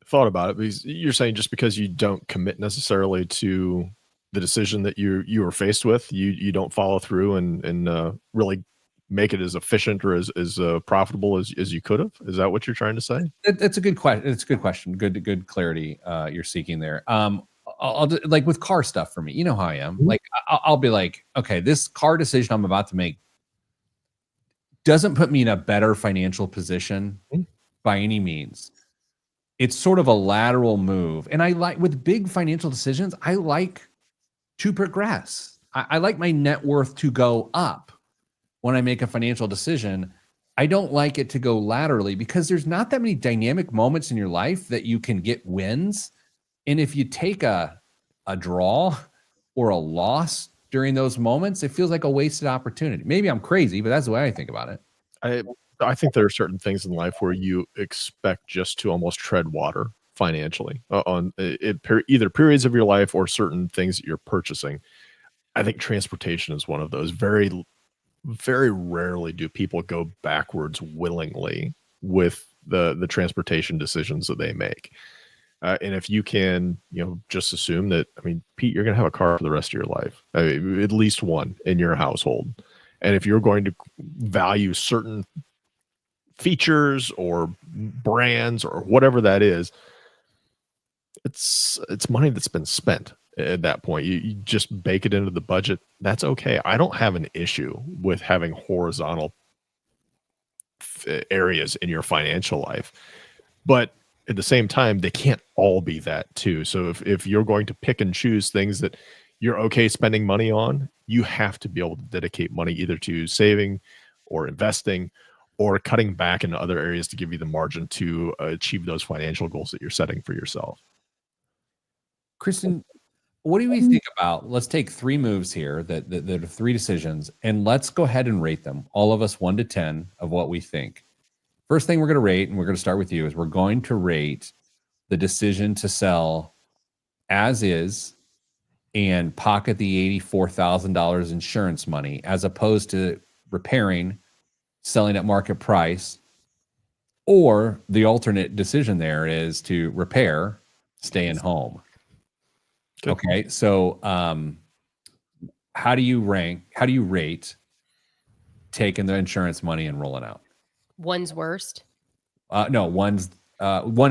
thought about it, because you're saying just because you don't commit necessarily to the decision that you were faced with, you don't follow through and really make it as efficient or as profitable as you could have? Is that what you're trying to say? That's a good question. It's a good question. Good clarity you're seeking there. I'll like with car stuff for me. You know how I am. Mhm. Like I'll be like, okay, this car decision I'm about to make doesn't put me in a better financial position Mhm. by any means. It's sort of a lateral move, and I like with big financial decisions. I like to progress. I like my net worth to go up when I make a financial decision. I don't like it to go laterally because there's not that many dynamic moments in your life that you can get wins. And if you take a draw or a loss during those moments, it feels like a wasted opportunity. Maybe I'm crazy, but that's the way I think about it. I think there are certain things in life where you expect just to almost tread water financially on either periods of your life or certain things that you're purchasing. I think transportation is one of those. Very, very rarely do people go backwards willingly with the transportation decisions that they make. And if you can, just assume that, I mean, Pete, you're going to have a car for the rest of your life, at least one in your household. And if you're going to value certain features or brands or whatever that is, it's money that's been spent at that point. You just bake it into the budget. That's okay. I don't have an issue with having horizontal areas in your financial life, but at the same time, they can't all be that too. So if you're going to pick and choose things that you're okay spending money on, you have to be able to dedicate money either to saving or investing or cutting back in other areas to give you the margin to achieve those financial goals that you're setting for yourself. Kristen, what do we think about, let's take 3 moves here that are 3 decisions, and let's go ahead and rate them, all of us 1 to 10 of what we think. First thing we're going to rate, and we're going to start with you, is we're going to rate the decision to sell as is and pocket the $84,000 insurance money as opposed to repairing, selling at market price, or the alternate decision there is to repair, stay in home. Good. Okay, so how do you rate taking the insurance money and rolling out? One's worst. No, 1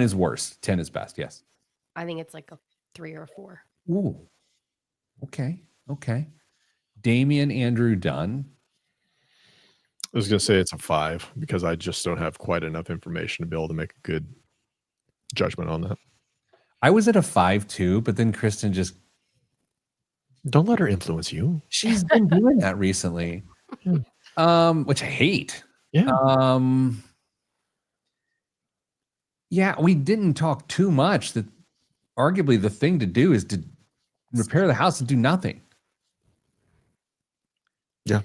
is worst, 10 is best. Yes. I think it's like a 3 or a 4. Ooh. Okay. Damian Andrew Dunn. I was going to say it's a 5 because I just don't have quite enough information to be able to make a good judgment on that. I was at a 5 too, but then Kristen just don't let her influence you. She's been doing that recently, which I hate. Yeah. Yeah, we didn't talk too much. That arguably the thing to do is to repair the house and do nothing. Yeah.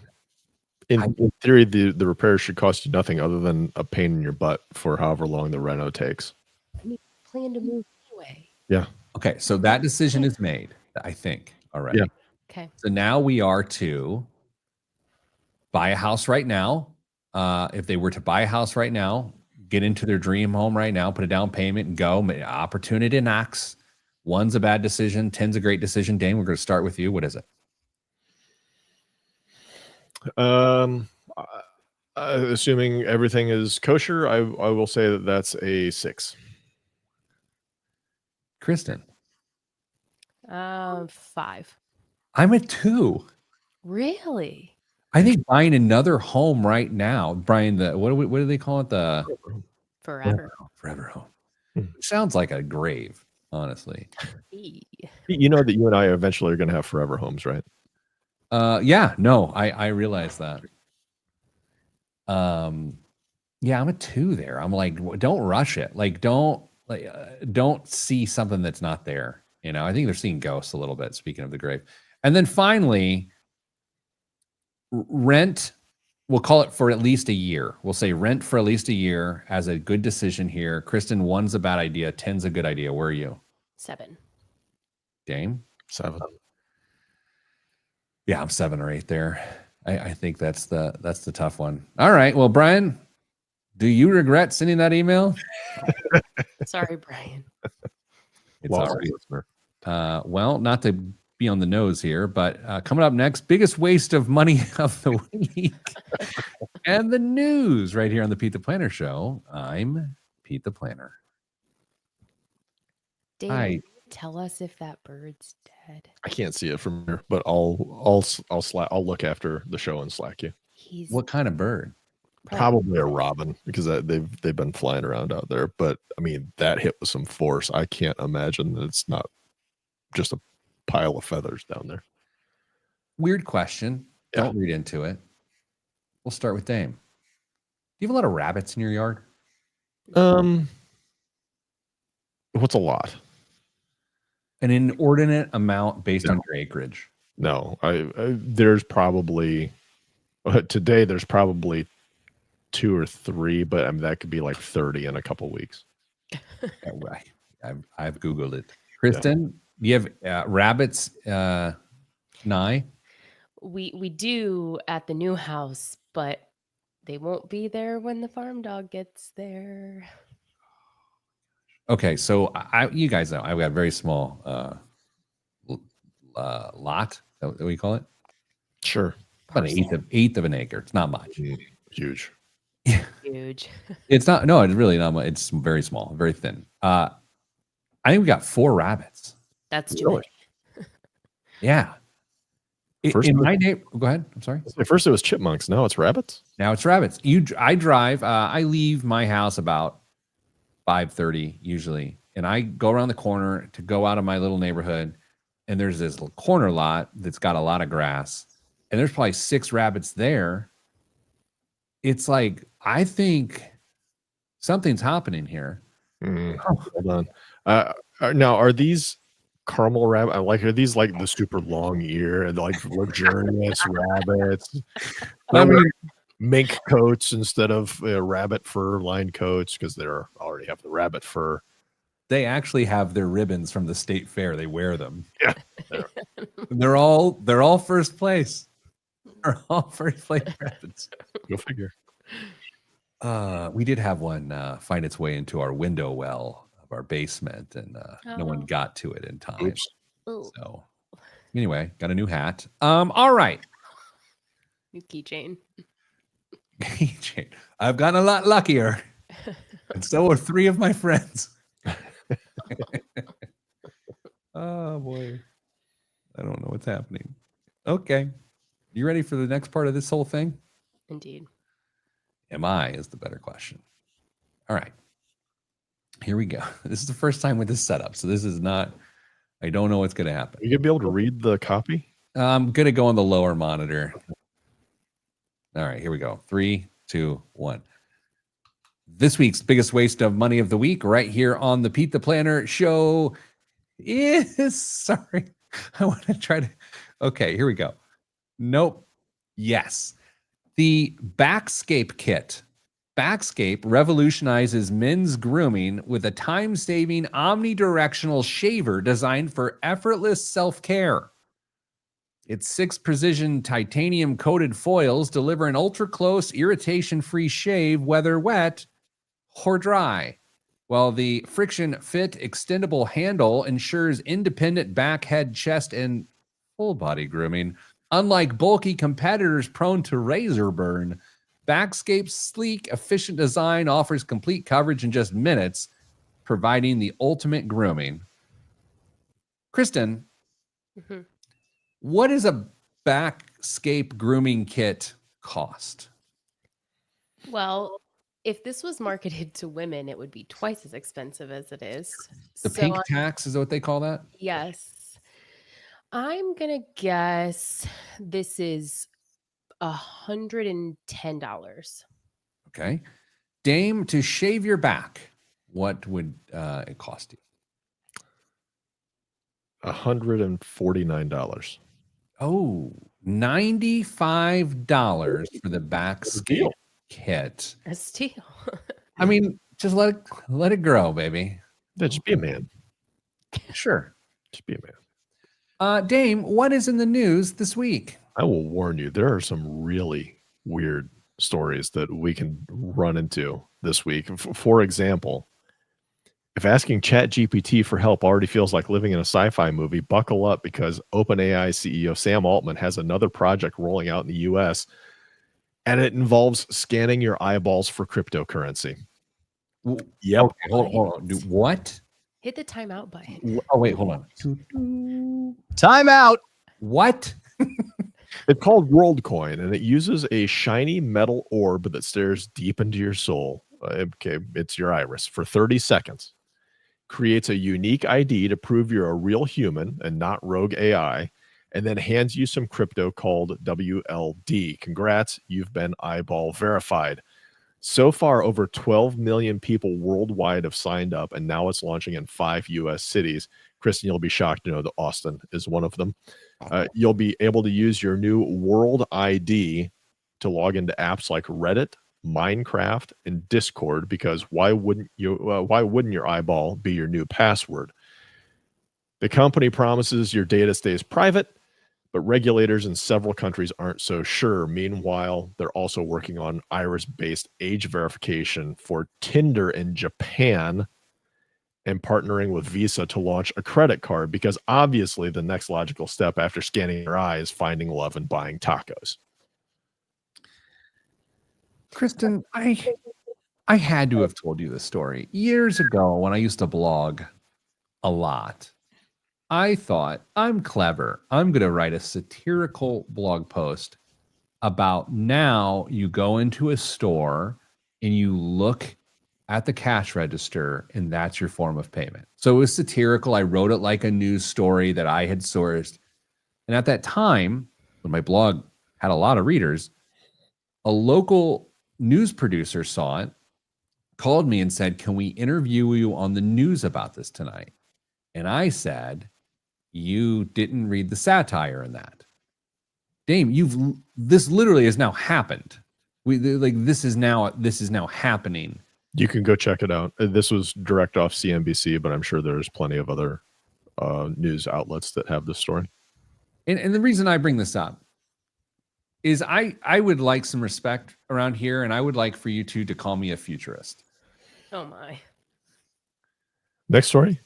In theory, the repair should cost you nothing other than a pain in your butt for however long the reno takes. I mean, plan to move anyway. Yeah. Okay, so that decision is made, I think, already. Yeah. Okay. So now we are to buy a house right now. If they were to buy a house right now, get into their dream home right now, put a down payment and go. Opportunity knocks. 1's a bad decision. 10's a great decision. Dane, we're going to start with you. What is it? Assuming everything is kosher, I will say that that's a 6. Kristen? 5. I'm a 2. Really? I think buying another home right now, Brian, what do they call it? The Forever home. Sounds like a grave, honestly. You know that you and I eventually are going to have forever homes, right? Yeah, no, I realize that. Yeah, I'm a 2 there. I'm like, don't rush it. Like, don't see something that's not there. I think they're seeing ghosts a little bit, speaking of the grave. And then finally, rent, we'll call it for at least a year. We'll say rent for at least a year as a good decision here. Kristen, 1's a bad idea. 10's a good idea. Where are you? 7. Dame? 7. Yeah, I'm 7 or 8 there. I think that's the tough one. All right. Well, Brian, do you regret sending that email? Sorry, Brian. It's all right. Well, not to be on the nose here, but coming up next, biggest waste of money of the week and the news right here on the Pete the Planner Show. I'm Pete the Planner. Dave, tell us if that bird's dead. I can't see it from here, but I'll look after the show and Slack you. What kind of bird? Probably a robin, because they've been flying around out there. But I mean, that hit with some force. I can't imagine that it's not just a pile of feathers down there. Weird question. Yeah. Don't read into it. We'll start with Dame. Do you have a lot of rabbits in your yard? What's a lot? An inordinate amount based on your acreage. No, I there's probably today there's probably 2 or 3, but I mean, that could be like 30 in a couple weeks. I've Googled it. Kristen, do you have rabbits nigh? We do at the new house, but they won't be there when the farm dog gets there. Okay, so you guys know I've got a very small lot. What do we call it? Sure. About an eighth of an acre. It's not much. Huge. Huge. It's not. No, it's really not much. It's very small, very thin. I think we got 4 rabbits. That's too many. Yeah. In my neighborhood, go ahead. I'm sorry. At first it was chipmunks. Now it's rabbits. Now it's rabbits. I drive. I leave my house about 5:30 usually, and I go around the corner to go out of my little neighborhood, and there's this little corner lot that's got a lot of grass, and there's probably 6 rabbits there. It's like, I think something's happening here. Hold on. Now, are these caramel rabbit? Are these like the super long ear and like luxurious rabbits? I mean, mink coats instead of rabbit fur lined coats, because they already have the rabbit fur. They actually have their ribbons from the state fair. They wear them. Yeah. They're all first place. They're all first place rabbits. Go figure. We did have one find its way into our window well of our basement, and no one got to it in time. Oops. So anyway, got a new hat. All right. New keychain. Keychain. I've gotten a lot luckier. And so are 3 of my friends. Oh boy. I don't know what's happening. Okay. You ready for the next part of this whole thing? Indeed. Am I is the better question. All right. Here we go. This is the first time with this setup. So this is not, I don't know what's going to happen. Are you going to be able to read the copy? I'm going to go on the lower monitor. All right, here we go. 3, 2, 1. This week's biggest waste of money of the week right here on the Pete the Planner Show is, sorry, I want to try to, okay, here we go. Nope. Yes. The Backscape kit. Backscape revolutionizes men's grooming with a time-saving omnidirectional shaver designed for effortless self-care. Its 6 precision titanium-coated foils deliver an ultra-close, irritation-free shave, whether wet or dry, while the friction-fit extendable handle ensures independent back, head, chest, and full-body grooming. Unlike bulky competitors prone to razor burn, Backscape's sleek, efficient design offers complete coverage in just minutes, providing the ultimate grooming. Kristen, what does a Backscape grooming kit cost? Well, if this was marketed to women, it would be twice as expensive as it is. The pink tax is what they call that? Yes. I'm going to guess this is $110. Okay. Dame, to shave your back, what would it cost you? $149. Oh, $95 for the Backscape kit. A steal. I mean, just let it grow, baby. Yeah, just be a man. Sure. Just be a man. Dame, what is in the news this week? I will warn you, there are some really weird stories that we can run into this week. For example, If asking ChatGPT for help already feels like living in a sci-fi movie, buckle up because OpenAI CEO Sam Altman has another project rolling out in the US, and it involves scanning your eyeballs for cryptocurrency. Yep. Okay, hold on. What? Hit the timeout button. Oh, wait, hold on. Time out. What? It's called WorldCoin, and it uses a shiny metal orb that stares deep into your soul. Okay, it's your iris for 30 seconds. Creates a unique ID to prove you're a real human and not rogue AI, and then hands you some crypto called WLD. Congrats, you've been eyeball verified. So far, over 12 million people worldwide have signed up, and now it's launching in 5 U.S. cities. Kristen, you'll be shocked to know that Austin is one of them. You'll be able to use your new World ID to log into apps like Reddit, Minecraft, and Discord, because why wouldn't your eyeball be your new password? The company promises your data stays private, but regulators in several countries aren't so sure. Meanwhile, they're also working on iris-based age verification for Tinder in Japan and partnering with Visa to launch a credit card, because obviously the next logical step after scanning your eye is finding love and buying tacos. Kristen, I had to have told you this story years ago when I used to blog a lot. I thought, I'm clever. I'm going to write a satirical blog post about now you go into a store and you look at the cash register and that's your form of payment. So it was satirical. I wrote it like a news story that I had sourced. And at that time, when my blog had a lot of readers, a local news producer saw it, called me and said, can we interview you on the news about this tonight? And I said, you didn't read the satire in that. Dame, this literally has now happened. This is now happening. You can go check it out. This was direct off CNBC, but I'm sure there's plenty of other news outlets that have this story. And the reason I bring this up is I would like some respect around here, and I would like for you two to call me a futurist. Oh my. Next story.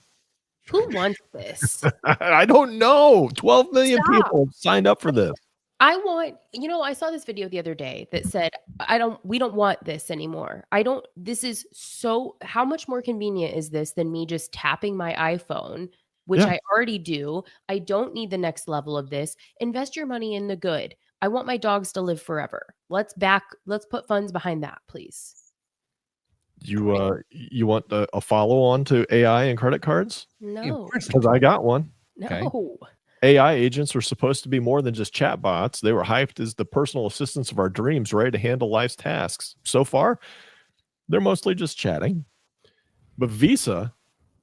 Who wants this? I don't know. 12 million people signed up for this. I want, I saw this video the other day that said, we don't want this anymore. How much more convenient is this than me just tapping my iPhone, which I already do. I don't need the next level of this. Invest your money in the good. I want my dogs to live forever. Let's put funds behind that, please. You want a follow on to AI and credit cards? No. Because I got one. No. Okay. AI agents were supposed to be more than just chatbots. They were hyped as the personal assistants of our dreams, ready to handle life's tasks. So far, they're mostly just chatting. But Visa,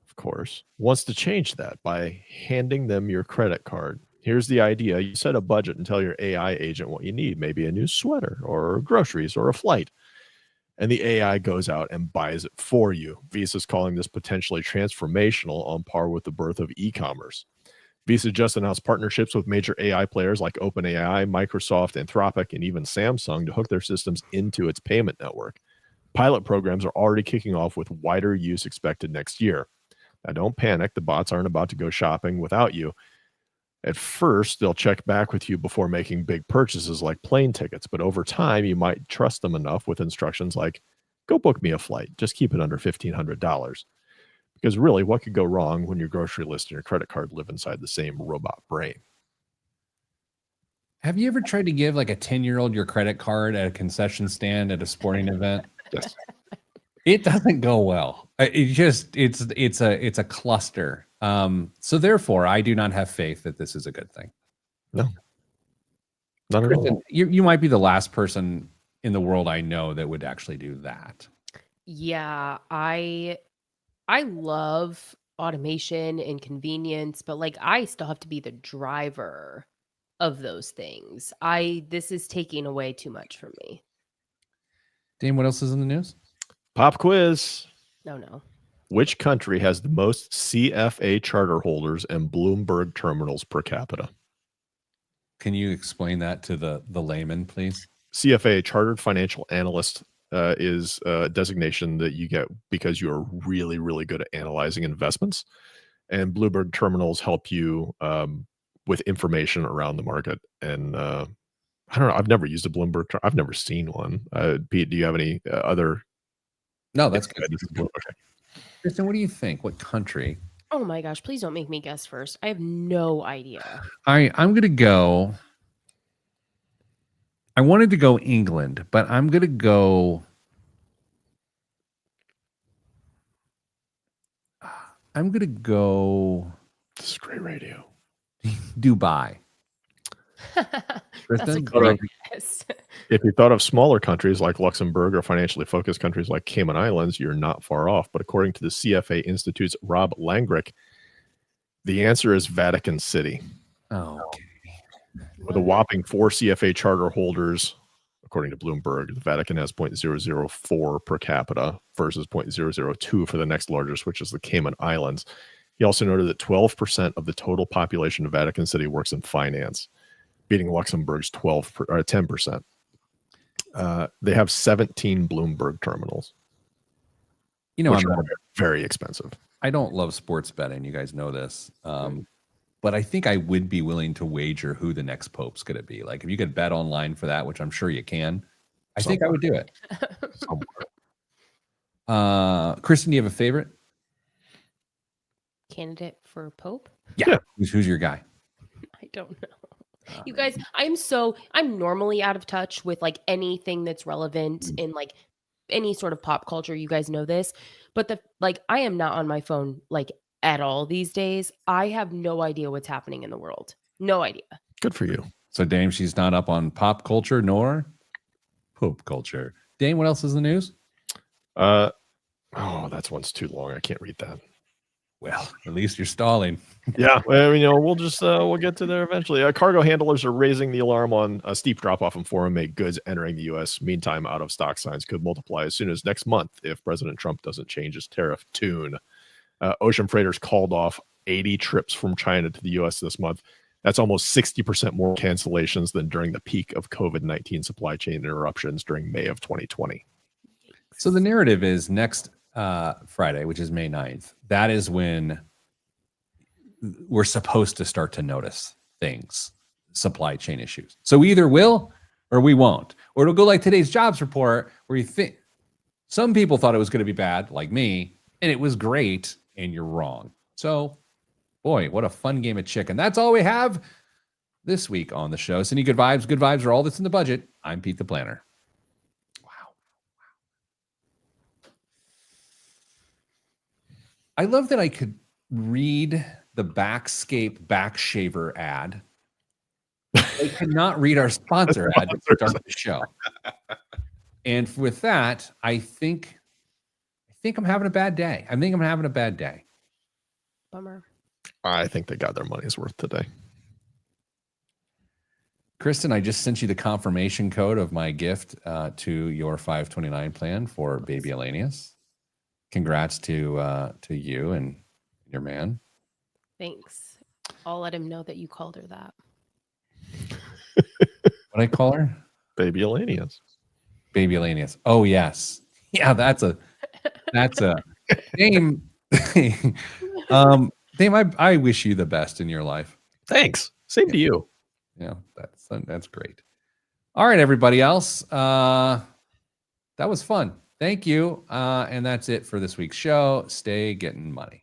of course, wants to change that by handing them your credit card. Here's the idea. You set a budget and tell your AI agent what you need, maybe a new sweater or groceries or a flight. And the AI goes out and buys it for you. Visa's calling this potentially transformational, on par with the birth of e-commerce. Visa just announced partnerships with major AI players like OpenAI, Microsoft, Anthropic, and even Samsung to hook their systems into its payment network. Pilot programs are already kicking off with wider use expected next year. Now, don't panic. The bots aren't about to go shopping without you. At first, they'll check back with you before making big purchases like plane tickets, but over time, you might trust them enough with instructions like, go book me a flight. Just keep it under $1,500. Because really, what could go wrong when your grocery list and your credit card live inside the same robot brain? Have you ever tried to give like a 10-year-old your credit card at a concession stand at a sporting event? Yes. It doesn't go well. It's a cluster. So therefore, I do not have faith that this is a good thing. No. Not at all. You might be the last person in the world I know that would actually do that. Yeah, I love automation and convenience, but I still have to be the driver of those things. This is taking away too much from me. Dane, what else is in the news? Pop quiz. No. Which country has the most CFA charter holders and Bloomberg terminals per capita? Can you explain that to the layman, please? CFA, Chartered Financial Analyst is a designation that you get because you're really, really good at analyzing investments. And Bloomberg terminals help you with information around the market. And I don't know. I've never used a Bloomberg. I've never seen one. Pete, do you have any other? No, that's good. Okay. Kristen, what do you think? What country? Oh my gosh, please don't make me guess first. I have no idea. I'm going to go. I wanted to go England, but I'm going to go. I'm going to go This is great radio. Dubai. That's a Kristen, great guess. If you thought of smaller countries like Luxembourg or financially focused countries like Cayman Islands, you're not far off. But according to the CFA Institute's Rob Langrick, the answer is Vatican City. Oh, okay. With a whopping 4 CFA charter holders, according to Bloomberg, the Vatican has 0.004 per capita versus 0.002 for the next largest, which is the Cayman Islands. He also noted that 12% of the total population of Vatican City works in finance, beating Luxembourg's 10%. They have 17 Bloomberg terminals. You know, which I'm are very expensive. I don't love sports betting. You guys know this. But I think I would be willing to wager who the next pope's going to be. Like, if you could bet online for that, which I'm sure you can, I think I would do it. Kristen, do you have a favorite Candidate for Pope? Yeah. Who's your guy? I don't know. You guys, I'm normally out of touch with like anything that's relevant in like any sort of pop culture. You guys know this, but I am not on my phone like at all these days. I have no idea what's happening in the world. No idea. Good for you. So Dame, she's not up on pop culture nor pope culture. Dame, what else is the news? That's one's too long. I can't read that. Well, at least you're stalling. Yeah, well, we'll just we'll get to there eventually. Cargo handlers are raising the alarm on a steep drop-off in foreign-made goods entering the U.S. Meantime, out-of-stock signs could multiply as soon as next month if President Trump doesn't change his tariff tune. Ocean freighters called off 80 trips from China to the U.S. this month. That's almost 60% more cancellations than during the peak of COVID-19 supply chain interruptions during May of 2020. So the narrative is next Friday, which is May 9th. That is when we're supposed to start to notice things, supply chain issues. So we either will or we won't. Or it'll go like today's jobs report where you think some people thought it was going to be bad, like me, and it was great, and you're wrong. So, boy, what a fun game of chicken. That's all we have this week on the show. Sending you good vibes. Good vibes are all that's in the budget. I'm Pete the Planner. I love that I could read the Backscape back shaver ad. I could not read our sponsor ad to start the show. And with that, I think I'm having a bad day. Bummer. I think they got their money's worth today. Kristen, I just sent you the confirmation code of my gift to your 529 plan for baby Elanius. Congrats to you and your man. Thanks. I'll let him know that you called her that. What I call her? Baby Elanius. Baby Elanius. Oh yes. Yeah, that's a Dame. Dame, I wish you the best in your life. Thanks. Same to you. Yeah, that's great. All right, everybody else. That was fun. Thank you. And that's it for this week's show. Stay getting money.